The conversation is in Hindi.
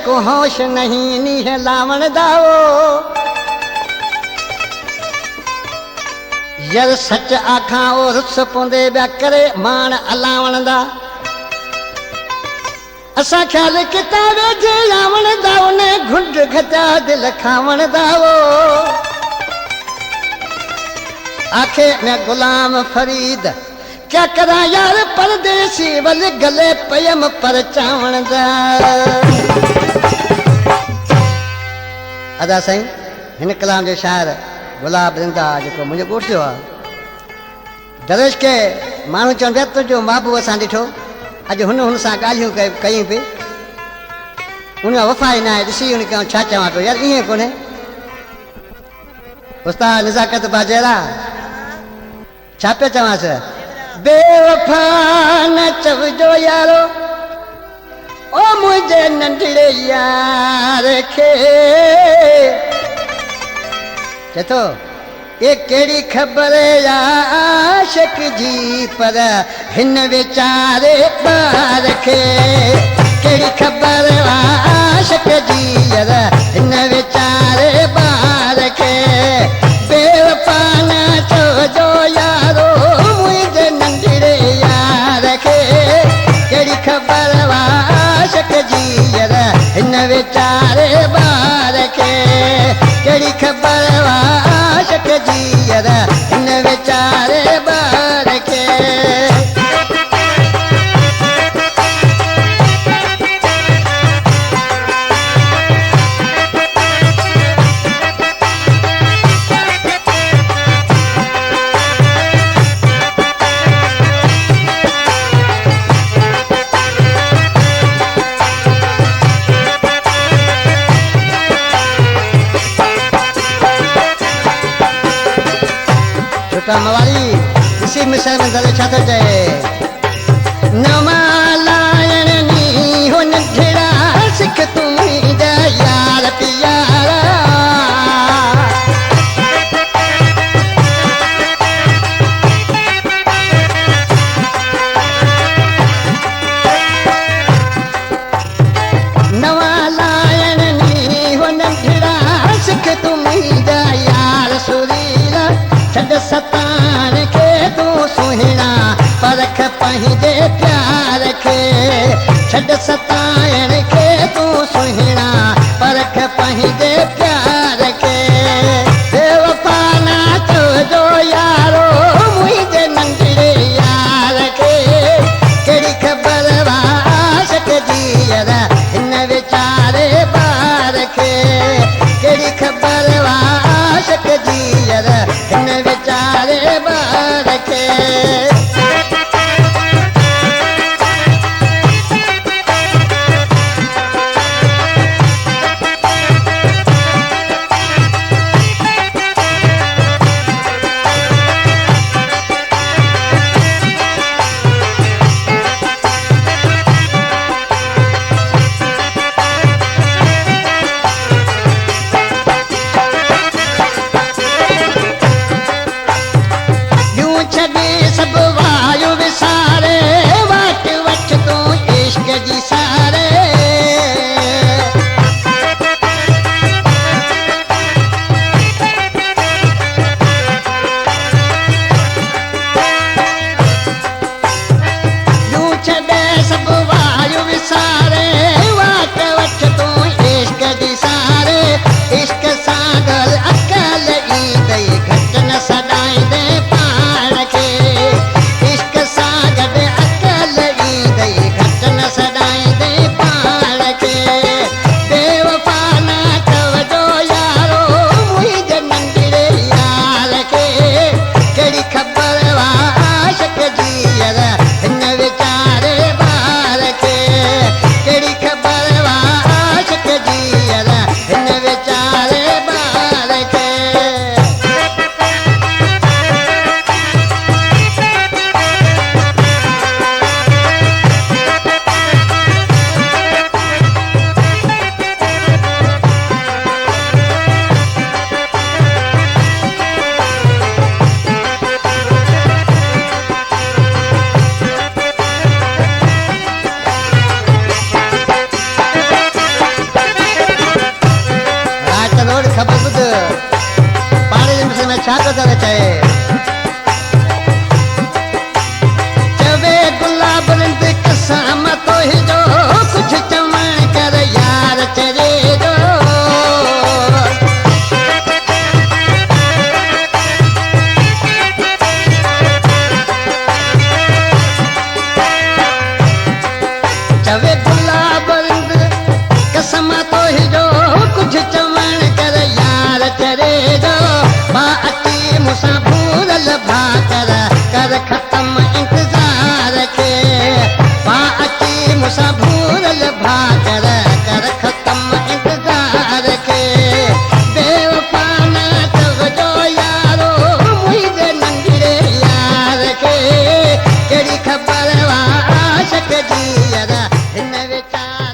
को होश नहीं नी है लावण दाओ जर सच आखा ओ रुस पोंदे ब्या करे मान अलावण दा असा ख्याल किताबे जे लावण दाओ ने घुंड घटा दिल खावण दाओ आखे मैं गुलाम फरीद क्या करा यार परदेसी वल गले पयम पर चावण दा अदा साईं हिन कलाम जे शायर गुलाब रिंदा जो मुझे ॻोठ जो दरेश के माण्हू चवनि पिया तुंहिंजो महबूब असां ॾिठो अॼु हुन सां ॻाल्हियूं कयूं पई उन वफ़ा ई न आहे ॾिसी उन खां छा चवां पियो यार ईअं कोन्हे उस्ताद नज़ाकत बाजेरा छा पियो चवांसि बेवफा न चवजो यारो ओ मुंहिंजे नंढड़े यार खे चतो ये केड़ी खबर आशिक जी पर हिन बेचारे बार के केड़ी खबर आशिक जी यार हिन बेचारे बार के बेवफा न चवजो यारो मुझे नंढड़े यार के केड़ी खबर आशिक जी यार हिन बेचारे बार के केड़ी खबर आशिक जी यार हिन बेचारे बार के मवाली इसी मिसाल में दले छा थो चए नवालायण नी हो नंढड़ा सिख तू मुंहिंजा यार प्यारा नवालायण नी हो नंढड़ा सिख तू मुंहिंजा यार सुरीला छॾ सतान के तू सुहिणा परख पंहिंजे प्यार के छॾ सतान के तू सुहिणा परख पंहिंजे प्यार के बेवफा ना चवजो यारो मुंहिंजे नंढड़े यार के केड़ी खबर आशिक जी यार हिन बेचारे बार के केड़ी खबर आशिक जी यार हिन बेचारे बार के वे गुलाब कसम तो ही जो कुछ चवण कर यार चरे जो बा अची मुसा भूरल भा कर खत्म इंतजार के बा अची मुसा भूरल भा कर खत्म इंतजार के बेवफा ना चवजो यारो मुझे नंढड़े यार के केड़ी खबर वा आशिक जी यार इन विचार